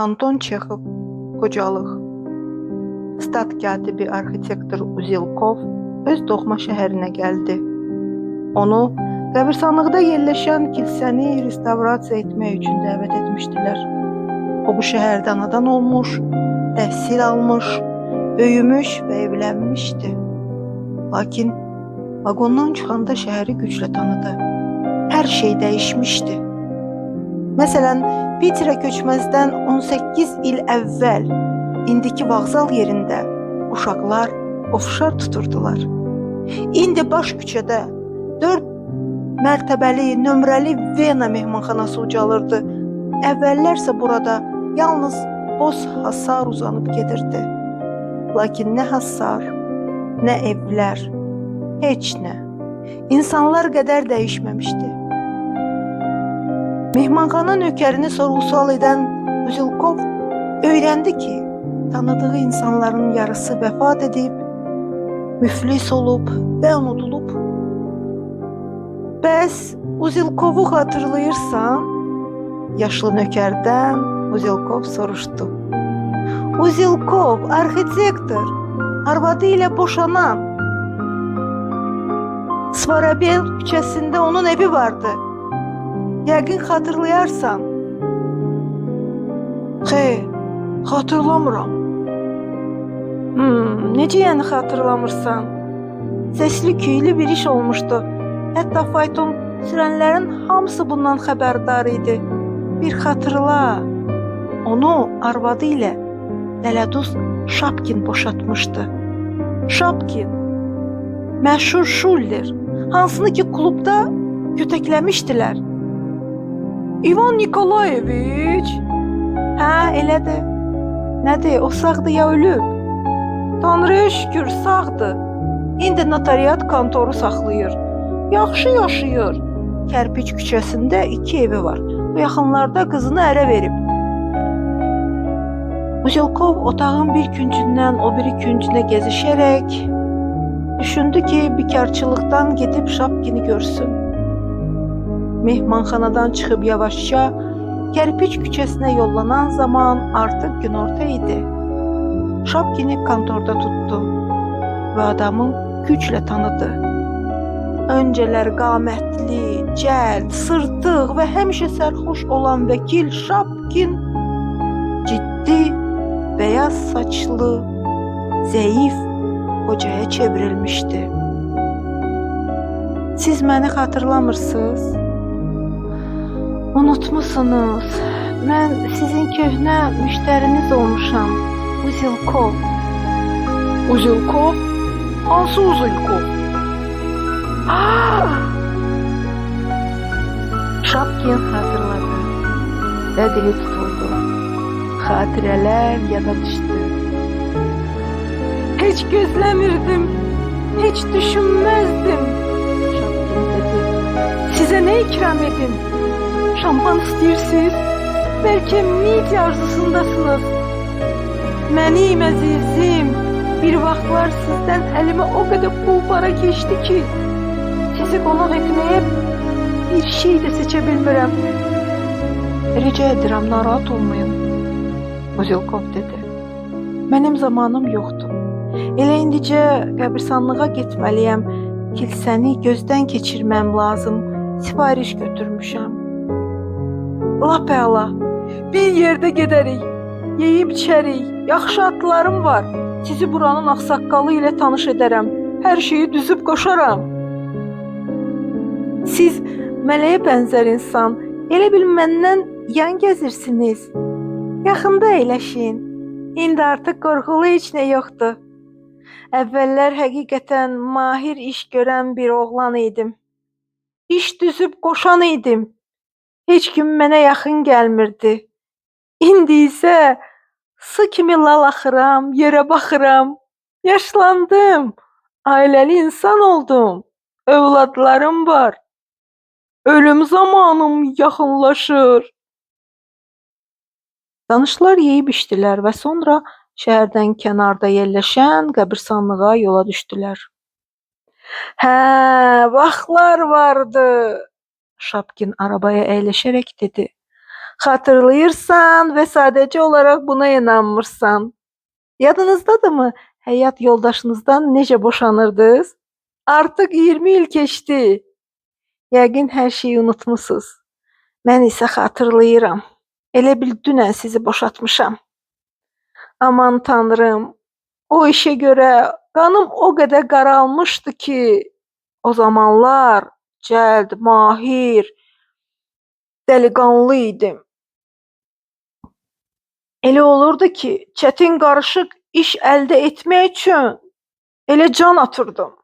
Anton Çexov, qocalıq. Stat katibi arxitektor Uzilkov öz doğma şəhərinə gəldi. Onu qəbirstanlıqda yerləşən kilsəni restavrasiya etmək üçün dəvət etmişdilər. O bu şəhərdə anadan olmuş, təhsil almış, böyümüş və evlənmişdi. Lakin vaqondan çıxanda şəhəri güclə tanıdı. Hər şey dəyişmişdi. Məsələn, Piterə köçməzdən 18 il əvvəl indiki vağzal yerində uşaqlar ofşar tuturdular. İndi baş küçədə 4 mərtəbəli, nömrəli Vena mehmanxanası ucalırdı. Əvvəllərsə burada yalnız boz hasar uzanıb gedirdi. Lakin nə hasar, nə evlər, heç nə. İnsanlar qədər dəyişməmişdi. Mehmanxana nökərini sorğu-sual edən Uzilkov öyrəndi ki, tanıdığı insanların yarısı vəfat edib, müflis olub və unudulub. Bəs Uzilkovu xatırlayırsan? Yaşlı nökərdən Uzilkov soruşdu. Uzilkov, arxitektor, arvadı ilə boşanan. Svarabel küçəsində onun evi vardı. Yəqin xatırlayarsan. Xeyr, xatırlamıram. Necə yəni xatırlamırsan? Sesli küylü bir iş olmuşdu. Hətta fayton sürənlərin hamısı bundan xəbərdar idi. Bir xatırla. Onu arvadı ilə dələduz Şapkin boşatmışdı. Şapkin, məşhur şuller, hansını ki klubda kötəkləmişdilər. İvan Nikolayeviç? Hə, elədir. Nədir, o sağdır ya ölüb? Tanrıya şükür, sağdır. İndi notariat kontoru saxlayır. Yaxşı yaşayır. Kərpiç küçəsində 2 evi var. Bu yaxınlarda qızını ərə verib. Uzilkov otağın bir küncündən o biri küncünə gəzişərək düşündü ki, bikarçılıqdan gedib Şapkini görsün. Mehmanxanadan çıxıb yavaşca Kərpiç küçəsinə yollanan zaman artıq günorta idi. Şapkini kontorda tutdu və adamı güclə tanıdı. Öncələr qamətli, cəld, sırtıq və həmişə sərxoş olan vəkil Şapkin ciddi, beyaz saçlı, zəif qocaya çevrilmişdi. Siz məni xatırlamırsınız? Unutmusunuz. Mən sizin köhnə müştəriniz olmuşam. Uzilkov. Uzilkov? Hansı Uzilkov? Şapkin xatırladı və dili tutuldu. Xatirələr yada düşdü. Heç gözləmirdim, heç düşünməzdim. Şapkin dedi. Sizə nə ikram edim? Şampan istəyirsiniz? Bəlkə midya arzusundasınız. Mənim əzizim, bir vaxtlar sizdən əlimə o qədər pul para keçdi ki, sizi qonaq etməyə bir şey də seçə bilmirəm. Rica edirəm, narahat olmayın. Uzilkov dedi. Mənim zamanım yoxdur. Elə indicə qəbirstanlığa getməliyəm. Kilsəni gözdən keçirməm lazım. Sifariş götürmüşəm. Lap əla. Bir yerdə gedərik. Yeyib içərik. Yaxşı atlarım var. Sizi buranın ağsaqqalı ilə tanış edərəm. Hər şeyi düzüb qoşaram. Siz mələyə bənzər insan. Elə bil məndən yan gəzirsiniz. Yaxında əyləşin. İndi artıq qorxulu heç nə yoxdur. Əvvəllər həqiqətən mahir iş görən bir oğlan idim. İş düzüb qoşan idim. Heç kim mənə yaxın gəlmirdi. İndi isə su kimi lal axıram, yerə baxıram. Yaşlandım. Ailəli insan oldum. Övladlarım var. Ölüm zamanım yaxınlaşır. Tanışlar yeyib içdilər və sonra şəhərdən kənarda yerləşən qəbirstanlığa yola düşdülər. Hə, vaxtlar vardı. Şapkin arabaya əyləşərək dedi. Hatırlayırsan ve sadece olarak buna inanmırsan. Yadınızdadır mı həyat yoldaşınızdan necə boşanırdınız? Artıq 20 il keçdi. Yəqin hər şeyi unutmusunuz. Mən isə xatırlayıram. Elə bil dünən sizi boşatmışam. Aman tanrım, o işe göre qanım o qədər qaralmışdı ki, o zamanlar cəld, mahir, dəliqanlı idim. Elə olurdu ki, çətin qarışıq iş əldə etmək üçün elə can atırdım.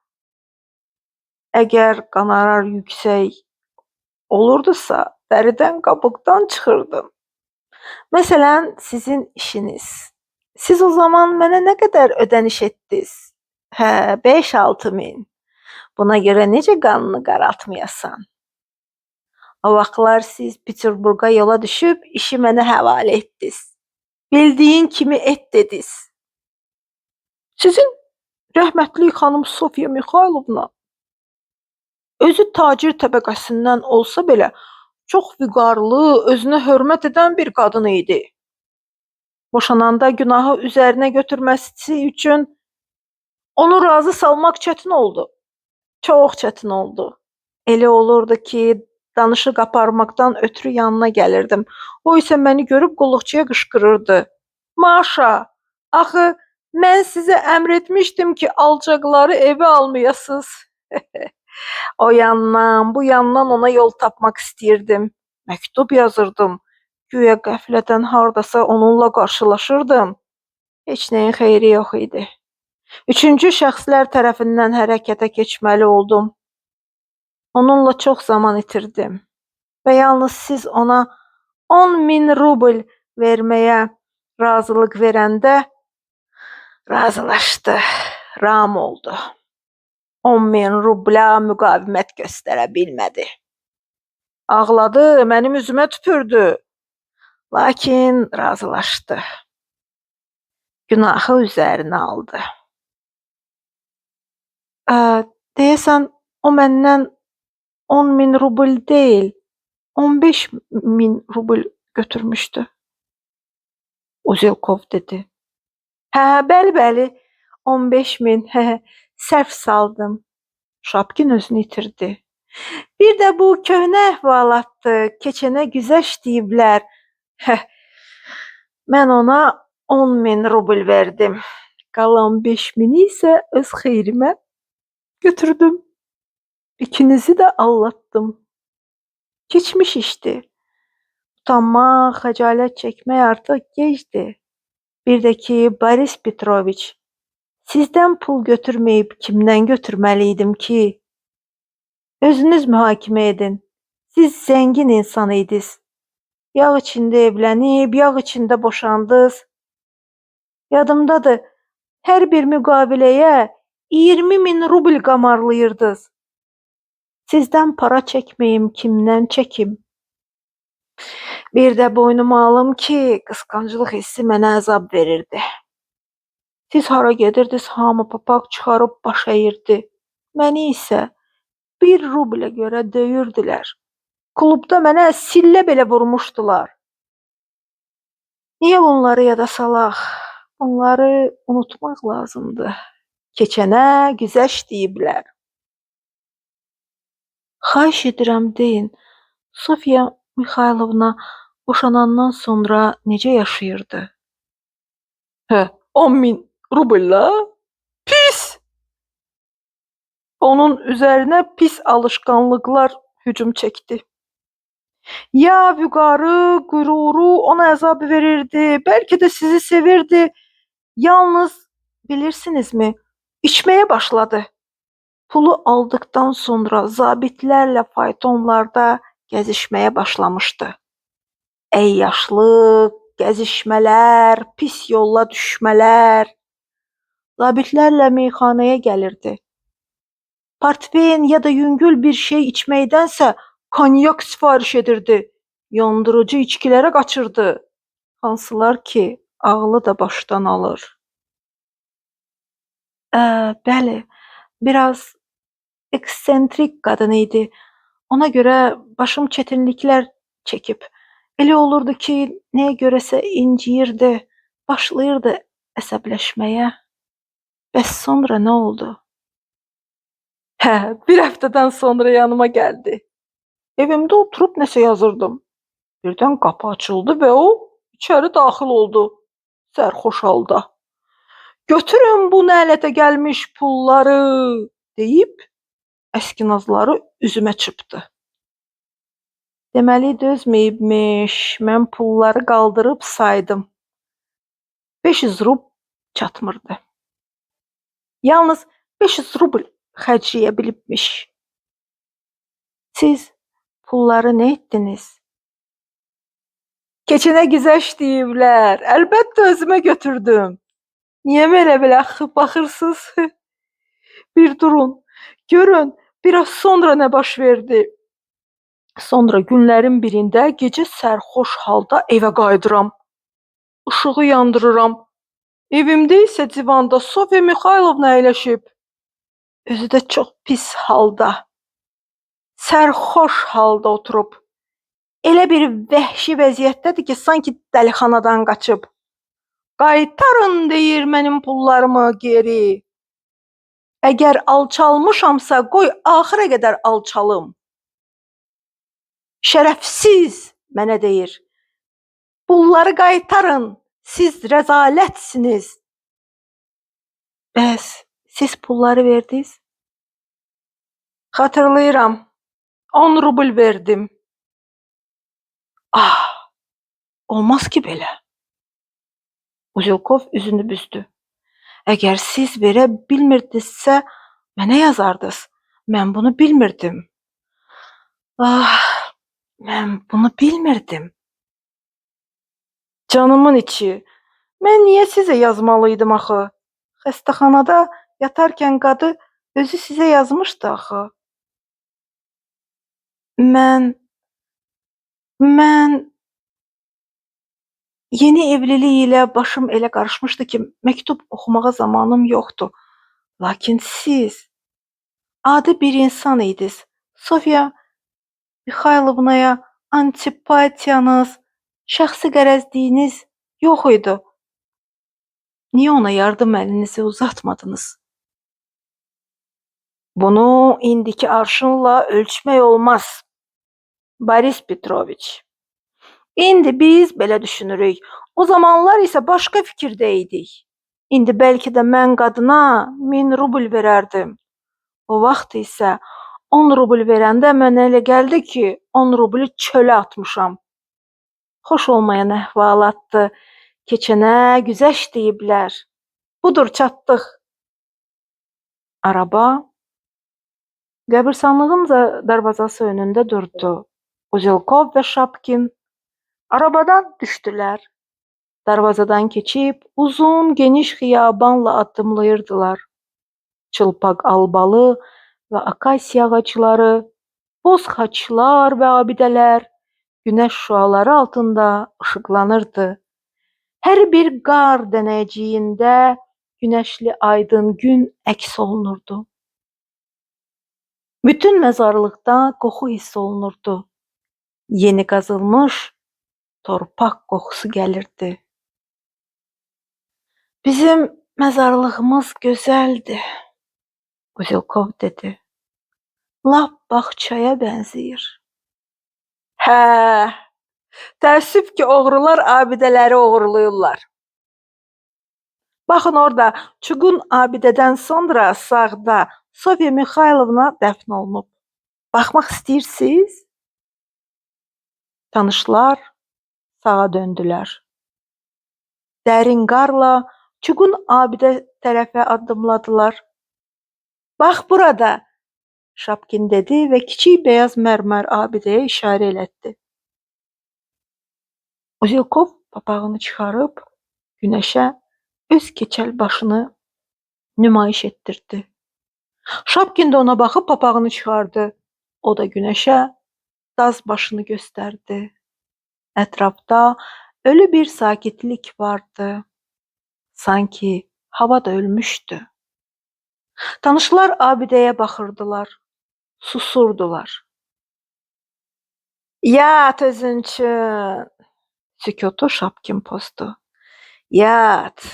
Əgər qonorar yüksək olurdusa, dəridən qabıqdan çıxırdım. Məsələn, sizin işiniz. Siz o zaman mənə nə qədər ödəniş etdiniz? Hə, 5-6 min. Buna görə necə qanını qaraltmayasan? O vaxtlar siz Peterburqa yola düşüb işi mənə həvalə etdiniz. Bildiyin kimi et dediniz. Sizin rəhmətli xanım Sofiya Mixaylovna özü tacir təbəqəsindən olsa belə çox vüqarlı, özünə hörmət edən bir qadın idi. Boşananda günahı üzərinə götürməsi üçün onu razı salmaq çətin oldu. Çox çətin oldu. Elə olurdu ki, danışıq aparmaqdan ötürü yanına gəlirdim. O isə məni görüb qulluqçuya qışqırırdı. Maşa, axı mən sizə əmr etmişdim ki, alacaqları evə almayasınız. O yandan, bu yandan ona yol tapmaq istəyirdim. Məktub yazırdım. Güya qəflətən hardasa onunla qarşılaşırdım. Heç nəyin xeyri yox idi. Üçüncü şəxslər tərəfindən hərəkətə keçməli oldum. Onunla çox zaman itirdim. Və yalnız siz ona 10.000 rubl verməyə razılıq verəndə razılaşdı, ram oldu. 10.000 rubla müqavimət göstərə bilmədi. Ağladı, mənim üzümə tüpürdü. Lakin razılaşdı. Günahı üzərinə aldı. Deyəsən, o məndən 10.000 rubl deyil, 15.000 rubl götürmüşdü. Uzelkov dedi. Hə, bəli, 15.000, səhv saldım. Şapkin özünü itirdi. Bir də bu köhnə əhvalatdır, keçənə güzəşt deyiblər. Mən ona 10.000 rubl verdim. Qalan 5.000-i isə öz xeyrimə götürdüm. İkinizi də allatdım. Keçmiş işdi. Utanmaq, xəcalət çəkmək artıq gecdir. Bir də ki, Boris Petroviç, sizdən pul götürməyib kimdən götürməliydim ki? Özünüz mühakimə edin. Siz zəngin insan idiniz. Yağ içində evlənib, yağ içində boşandınız. Yadımdadır, hər bir müqaviləyə 20.000 rubl qamarlayırdınız. Sizdən para çəkməyim, kimdən çəkim? Bir də boynuma alım ki, qısqanclıq hissi mənə əzab verirdi. Siz hara gedirdiniz, hamı papaq çıxarıb baş əyirdi. Məni isə 1 rublə görə döyürdülər. Klubda mənə sillə belə vurmuşdular. Niyə bunları yada salaq? Bunları unutmaq lazımdır. Keçənə güzəşt deyiblər. Xahiş edirəm deyin, Sofiya Mixaylovna boşanandan sonra necə yaşayırdı? 10.000 rublla? Pis! Onun üzərinə pis alışqanlıqlar hücum çəkdi. Ya vüqarı, qüruru ona əzab verirdi, bəlkə də sizi sevirdi. Yalnız bilirsinizmi, içməyə başladı. Pulu aldıktan sonra zabitlərlə faytonlarda gəzişməyə başlamışdı. Əyyaşlıq, gəzişmələr, pis yolla düşmələr. Zabitlərlə meyxanaya gəlirdi. Partveyin ya da yüngül bir şey içməkdənsə konyak sifariş edirdi. Yandırıcı içkilərə qaçırdı. Hansılar ki, ağlı da başdan alır. Bəli, biraz eksentrik qadın idi. Ona görə başım çətinliklər çəkib. Elə olurdu ki, nəyə görəsə inciyirdi, başlayırdı əsəbləşməyə. Bəs sonra nə oldu? Hə, bir həftədən sonra yanıma gəldi. Evimdə oturub nəsə yazırdım. Birdən qapı açıldı və o içəri daxil oldu. Sərxoş halda. Götürün bu nələtə gəlmiş pulları deyib əskinazları üzümə çırpdı. Deməli dözməyibmiş. Mən pulları qaldırıb saydım. 500 rubl çatmırdı. Yalnız 500 rubl xərcləyə bilibmiş. Siz pulları nə etdiniz? Keçənə güzəş deyiblər. Əlbəttə özümə götürdüm. Niyə belə baxırsınız? Bir durun. Görün, biraz sonra nə baş verdi. Sonra günlərin birində gecə sərxoş halda evə qayıdıram. Işığı yandırıram. Evimdə isə divanda Sofiya Mixaylovna əyləşib. Özü də çox pis halda. Sərxoş halda oturub. Elə bir vəhşi vəziyyətdədir ki, sanki dəlixanadan qaçıb. Qaytarın deyir mənim pullarımı geri. Əgər alçalmışamsa qoy axıra qədər alçalım. Şərəfsiz mənə deyir. Pulları qaytarın, siz rəzalətsiniz. Bəs siz pulları verdiniz? Xatırlayıram, 10 rubl verdim. Ah, olmaz ki belə. Uzilkov üzünü büzdü. Əgər siz verə bilmirdinizsə, mənə yazardınız. Mən bunu bilmirdim. Ah, mən bunu bilmirdim. Canımın içi, mən niyə sizə yazmalıydım axı? Xəstəxanada yatarkən qadı özü sizə yazmışdı axı. Mən yeni evlilik ilə başım elə qarışmışdı ki, məktub oxumağa zamanım yoxdur. Lakin siz adi bir insan idiniz. Sofiya Mixaylovnaya antipatiyanız, şəxsi qərəzliyiniz yox idi. Niyə ona yardım əlinizi uzatmadınız? Bunu indiki arşınla ölçmək olmaz. Boris Petroviç. İndi biz belə düşünürük. O zamanlar isə başqa fikirdə idik. İndi bəlkə də mən qadına 1000 rubl verərdim. O vaxt isə 10 rubl verəndə mənə elə gəldi ki, 10 rublu çölə atmışam. Xoş olmayan əhvalatdır. Keçənə güzəş deyiblər. Budur, çatdıq. Araba qəbirstanlığın darvazası önündə durdu. Uzilkov və Şapkin arabadan düşdülər. Darvazadan keçib uzun, geniş xiyabanla addımlayırdılar. Çılpaq albalı və akasiya ağacları, boz xaçlar və abidələr günəş şüaları altında işıqlanırdı. Hər bir qar dənəciyində günəşli aydın gün əks olunurdu. Bütün məzarlıqda qoxu hiss olunurdu. Yeni qazılmış torpaq qoxusu gəlirdi. Bizim məzarlığımız gözəldir, Uzilkov dedi. Lap bağçaya bənzəyir. Hə, təəssüf ki, oğrular abidələri oğurlayırlar. Baxın orada, çuqun abidədən sonra sağda Sofiya Mixaylovna dəfn olunub. Baxmaq istəyirsiniz? Tanışlar sağa döndülər. Dərin qarla çuqun abidə tərəfə addımladılar. Bax burada, Şapkin dedi və kiçik beyaz mərmər abidəyə işarə elətdi. Uzilkov papağını çıxarıb günəşə öz keçəl başını nümayiş etdirdi. Şapkin də ona baxıb papağını çıxardı. O da günəşə daz başını göstərdi. Ətrafda ölü bir sakitlik vardı. Sanki hava da ölmüşdü. Tanışlar abidəyə baxırdılar, susurdular. Yat özün üçün. Sükutu Şapkin pozdu. Yat.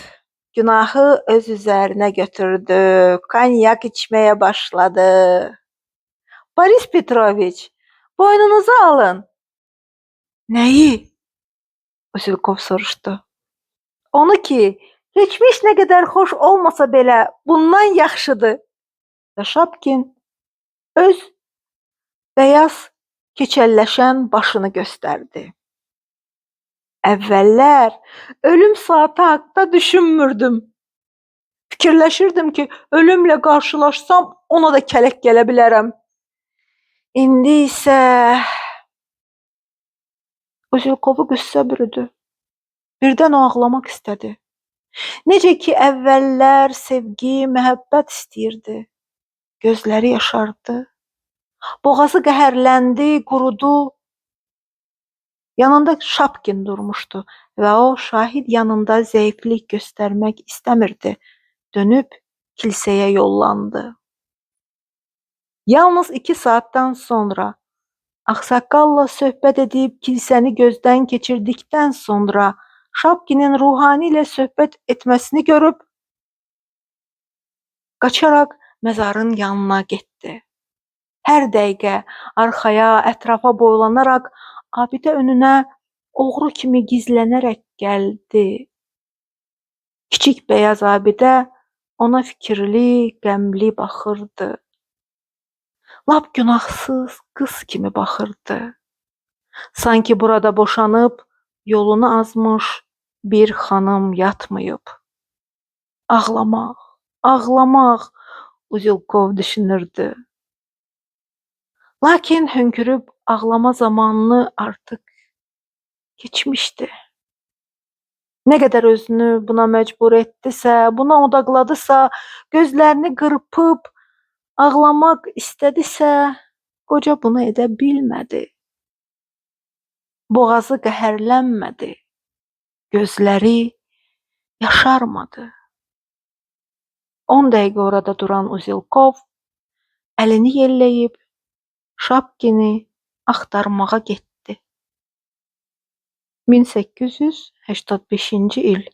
Günahı öz üzerine götürdü. Konyak içmeye başladı. Boris Petroviç, boynunuza alın. Neyi? Usilkov soruşdu. Onu ki, geçmiş ne kadar hoş olmasa belə bundan yaxşıdır. Və Şapkin öz beyaz keçəlləşən başını göstərdi. Əvvəllər ölüm saati haqda düşünmürdüm. Fikirləşirdim ki, ölümlə qarşılaşsam ona da kələk gələ bilərəm. İndi isə Usilkovu qüssə bürüdü. Birdən o ağlamaq istədi. Necə ki əvvəllər sevgi, məhəbbət istəyirdi. Gözləri yaşardı. Boğazı qəhərləndi, qurudu. Yanında Şapkin durmuşdu və o şahid yanında zəiflik göstərmək istəmirdi. Dönüb kilsəyə yollandı. Yalnız 2 saatdan sonra ağsaqqalla söhbət edib kilsəni gözdən keçirdikdən sonra Şapkinin ruhani ilə söhbət etməsini görüb qaçaraq məzarın yanına getdi. Hər dəqiqə arxaya, ətrafa boylanaraq abidə önünə oğru kimi gizlənərək gəldi. Kiçik beyaz abidə ona fikirli, qəmli baxırdı. Lap günahsız qız kimi baxırdı. Sanki burada boşanıb yolunu azmış bir xanım yatmayıb. Ağlamaq, ağlamaq, Usilkov düşünürdü. Lakin hönkürüb ağlama zamanını artıq keçmişdi. Nə qədər özünü buna məcbur etdisə, buna odaqladısa, gözlərini qırpıb ağlamaq istədisə, qoca bunu edə bilmədi. Boğazı qəhərlənmədi. Gözləri yaşarmadı. 10 dəqiqə orada duran Usilkov əlini yelləyib Şapkini axtarmağa getdi. 1885-ci il.